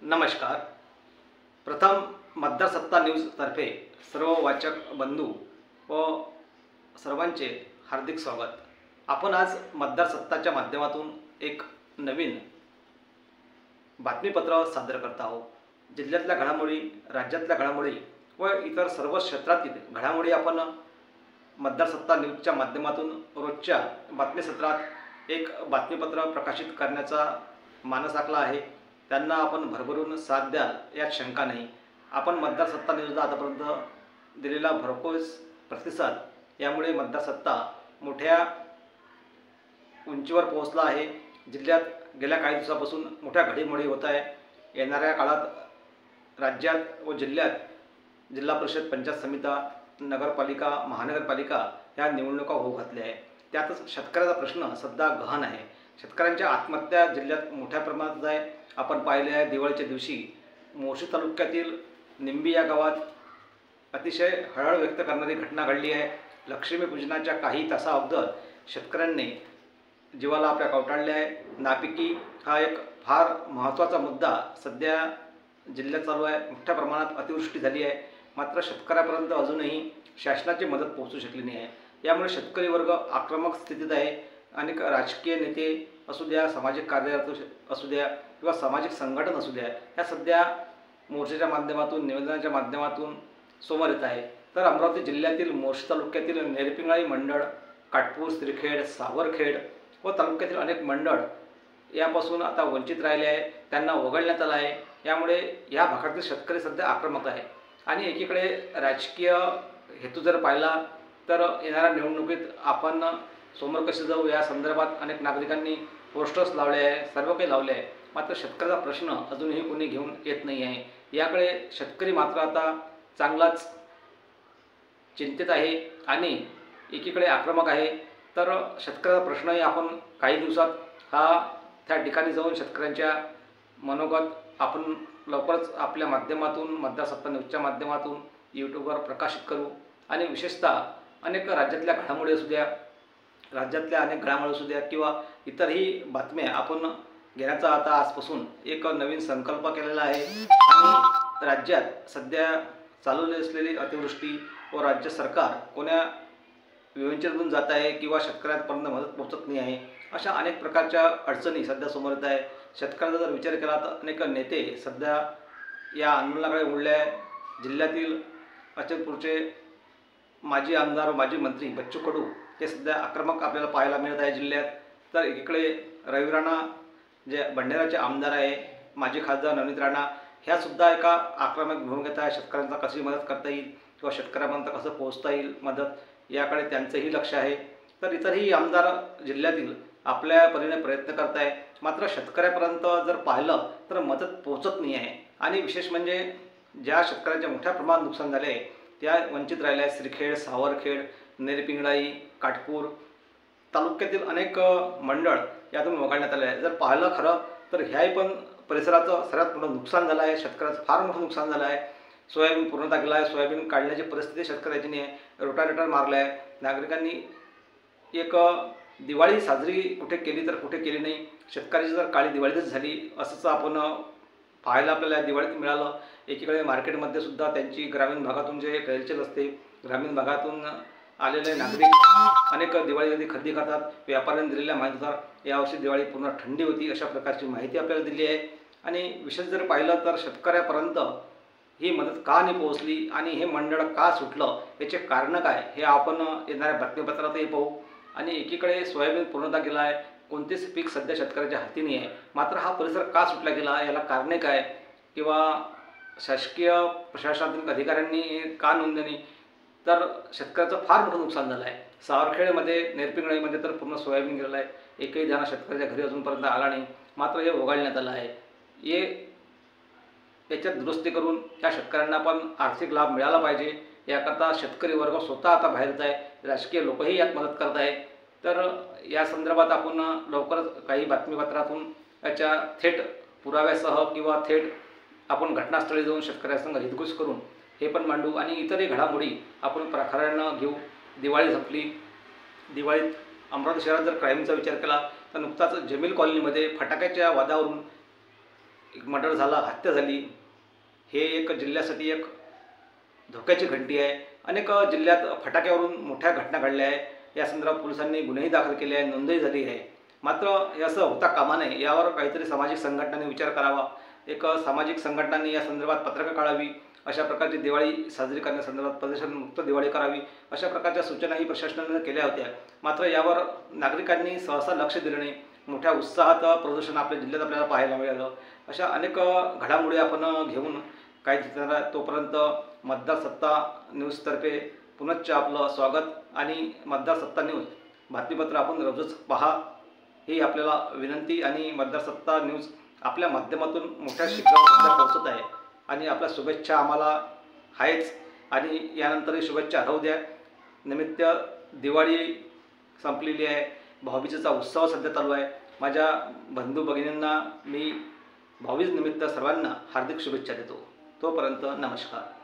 नमस्कार। प्रथम मतदार सत्ता न्यूज तर्फे सर्व वाचक बंधू व सर्वांचे हार्दिक स्वागत। आपण आज मतदार सत्ताच्या माध्यमातून एक नवीन बातमीपत्र सादर करत आहोत। जिल्ह्यातल्या घडामोडी, राज्यातल्या घडामोडी व इतर सर्व क्षेत्रातील घडामोडी आपण मतदार सत्ता न्यूजच्या माध्यमातून रोजच्या बातमी सत्रात एक बातमीपत्र प्रकाशित करण्याचा मानस आखला आहे। त्यांना आपण भरभरून साथ द्याल यात शंका नाही। आपण मतदार सत्ता न्यूजला आतापर्यंत दिलेला भरघोस प्रतिसाद यामुळे मतदार सत्ता मोठ्या उंचीवर पोहोचला आहे। जिल्ह्यात गेल्या काही दिवसापासून मोठ्या घडामोडी होत आहे। येणाऱ्या काळात राज्यात व जिल्ह्यात जिल्हा परिषद, पंचायत समित्या, नगरपालिका, महानगरपालिका या निवडणुका होऊ घातल्या आहे। त्यातच शेतकऱ्याचा प्रश्न सध्या गहन आहे। शेतकऱ्यांच्या आत्महत्या जिल्ह्यात मोठ्या प्रमाणात आहे। आपण पाहिले आहे, दिवाळीच्या दिवशी मोर्शी तालुक्यातील निंबी या गावात अतिशय हळहळ व्यक्त करणारी घटना घडली आहे। लक्ष्मीपूजनाच्या काही तासा अगोदर शेतकऱ्यांनी जीवाला आपल्या कवटाळले आहे। नापिकी हा एक फार महत्त्वाचा मुद्दा सध्या जिल्ह्यात चालू आहे। मोठ्या प्रमाणात अतिवृष्टी झाली आहे, मात्र शेतकऱ्यापर्यंत अजूनही शासनाची मदत पोहोचू शकली नाही आहे। यामुळे शेतकरी वर्ग आक्रमक स्थितीत आहे। अनेक राजकीय नेते असू द्या, सामाजिक कार्यकर्ते असू द्या किंवा सामाजिक संघटन असू द्या, या सध्या मोर्चाच्या माध्यमातून, निवेदनाच्या माध्यमातून समोर येत आहे। तर अमरावती जिल्ह्यातील मोर्शी तालुक्यातील नेरपिंगळाई मंडळ, काटपूर, श्रीखेड, सावरखेड व तालुक्यातील अनेक मंडळ यापासून आता वंचित राहिले आहे। त्यांना वगळण्यात आलं आहे। यामुळे या भागातील शेतकरी सध्या आक्रमक आहे। आणि एकीकडे राजकीय हेतू जर पाहिला तर येणाऱ्या निवडणुकीत आपण समोर कसे जाऊ या संदर्भात अनेक नागरिकांनी पोस्टर्स लावले आहे, सर्व काही लावले आहे। मात्र शेतकऱ्याचा प्रश्न अजूनही कोणी घेऊन येत नाही आहे। याकडे शेतकरी मात्र आता चांगलाच चिंतित आहे आणि एकीकडे आक्रमक आहे। तर शेतकऱ्याचा प्रश्नही आपण काही दिवसात त्या ठिकाणी जाऊन शेतकऱ्यांच्या मनोगत आपण लवकरच आपल्या माध्यमातून, मतदार सत्ता न्यूजच्या माध्यमातून यूट्यूबवर प्रकाशित करू। आणि विशेषतः अनेक राज्यातल्या घडामोडी असू द्या, राज्यातल्या अनेक घडामोडी असू द्या किंवा इतरही बातम्या आपण घेण्याचा आता आजपासून एक नवीन संकल्प केलेला आहे। आणि राज्यात सध्या चालू असलेली अतिवृष्टी व राज्य सरकार कोण्या विवंचनेतून जात आहे किंवा शेतकऱ्यांपर्यंत मदत पोहोचत नाही आहे, अशा अनेक प्रकारच्या अडचणी सध्या समोर येत आहे। शेतकऱ्याचा जर विचार केला तर अनेक नेते सध्या या आंदोलनाकडे वळले आहे। जिल्ह्यातील अचलपूरचे माजी आमदार व माजी मंत्री बच्चू कडू हे सध्या आक्रमक आपल्याला पाहायला मिळत आहे जिल्ह्यात। तर एकीकडे रवी राणा जे भंडाऱ्याचे आमदार आहे, माजी खासदार नवनीत राणा, ह्यासुद्धा एका आक्रमक भूमिकेत आहे। शेतकऱ्यांना कशी मदत करता येईल किंवा शेतकऱ्यांपर्यंत कसं पोहोचता येईल मदत, याकडे त्यांचंही लक्ष आहे। तर इतरही आमदार जिल्ह्यातील आपल्या परीने प्रयत्न करत आहे। मात्र शेतकऱ्यापर्यंत जर पाहिलं तर मदत पोहोचत नाही आहे। आणि विशेष म्हणजे ज्या शेतकऱ्यांचे मोठ्या प्रमाणात नुकसान झाले आहे त्या वंचित राहिल्या आहेत। श्रीखेड, सावरखेड, नेरपिंगळाई, काटपूर तालुक्यातील अनेक मंडळ यातून वगळण्यात आले आहे। जर पाहिलं खरं तर ह्याही पण परिसराचं सर्वात मोठं नुकसान झालं आहे। शेतकऱ्याचं फार मोठं नुकसान झालं आहे। सोयाबीन पूर्णतः गेला आहे। सोयाबीन काढण्याची परिस्थिती शेतकऱ्याची नाही आहे। रोटावेटर मारलं आहे। नागरिकांनी एक दिवाळी साजरी कुठे केली तर कुठे केली नाही। शेतकऱ्याची जर काळी दिवाळीच झाली असंच आपण पाहायला आपल्याला दिवाळीत मिळालं। एकीकडे मार्केटमध्ये सुद्धा त्यांची ग्रामीण भागातून जे रेलचेल असते, ग्रामीण भागातून आलेले नागरिक अनेक दिवाळीमध्ये खरेदी करतात। व्यापाऱ्यांनी दिलेल्या माहितीनुसार यावर्षी दिवाळी पूर्ण थंडी होती, अशा प्रकारची माहिती आपल्याला दिली आहे। आणि विशेष जर पाहिलं तर शेतकऱ्यापर्यंत ही मदत का नाही पोहोचली आणि हे मंडळ का सुटलं, याचे कारण काय हे आपण येणाऱ्या बातमीपत्रातही पाहू। आणि एकीकडे सोयाबीन पूर्णतः गेला आहे। कोणतेच पीक सध्या शेतकऱ्याच्या हाती नाही आहे। मात्र हा परिसर का सुटला गेला, याला कारणे काय किंवा शासकीय प्रशासनातील अधिकाऱ्यांनी का नोंद नाही, तर शेतकऱ्याचं फार मोठं नुकसान झालं आहे। सावरखेडमध्ये, नेरपिंगळाईमध्ये तर पूर्ण सोयाबीन गेलेलं आहे। एकही दाणा शेतकऱ्याच्या घरी अजूनपर्यंत आला नाही, मात्र हे वगळण्यात आलं आहे। याच्यात दुरुस्ती करून त्या शेतकऱ्यांना पण आर्थिक लाभ मिळाला पाहिजे, याकरता शेतकरी वर्ग स्वतः आता बाहेर येत आहे। राजकीय लोकही यात मदत करत आहे। तर या संदर्भात आपण लवकरच काही बातमीपत्रातून याच्या थेट पुराव्यासह किंवा थेट आपण घटनास्थळी जाऊन शेतकऱ्यांसंग हितगुज करून हे पण मांडू। आणि इतरही घडामोडी आपण प्रकारानं घेऊ। दिवाळी संपली। दिवाळीत अमरावती शहरात जर क्राईमचा विचार केला तर नुकताच जमील कॉलनीमध्ये फटाक्याच्या वादावरून मर्डर झाला, हत्या झाली, हे एक जिल्ह्यासाठी एक धोक्याची घंटी आहे. अनेक जिल्ह्यात फटाक्यावरून मोठ्या घटना घडल्या आहे. या संदर्भात पोलिसांनी गुन्हेही दाखल केले आहे, नोंदही झाली आहे. मात्र हे असं होता कामा नये. यावर काहीतरी सामाजिक संघटनांनी विचार करावा. एक सामाजिक संघटनांनी या संदर्भात पत्रकं काढावी. अशा प्रकारची दिवाळी साजरी करण्यासंदर्भात प्रदूषणमुक्त दिवाळी करावी, अशा प्रकारच्या सूचनाही प्रशासनाने केल्या होत्या. मात्र यावर नागरिकांनी सहसा लक्ष दिलं नाही. मोठ्या उत्साहात प्रदूषण आपल्या जिल्ह्यात आपल्याला पाहायला मिळालं. अशा अनेक घडामोडी आपण घेऊन काय दिसणार. तोपर्यंत मतदार सत्ता न्यूजतर्फे पुनश्च आपलं स्वागत. आणि मतदार सत्ता न्यूज बातमीपत्र आपण रोजच पहा ही आपल्याला विनंती. आणि मतदार सत्ता न्यूज आपल्या माध्यमातून मोठ्या शिखरावर पोहोचत आहे आणि आपल्या शुभेच्छा आम्हाला आहेच आणि यानंतरही शुभेच्छा राहू द्या. निमित्त दिवाळी संपलेली आहे, भाऊबीजेचा उत्सव सध्या चालू आहे. माझ्या बंधू भगिनींना मी भाऊबीज निमित्त सर्वांना हार्दिक शुभेच्छा देतो. तोपर्यंत नमस्कार.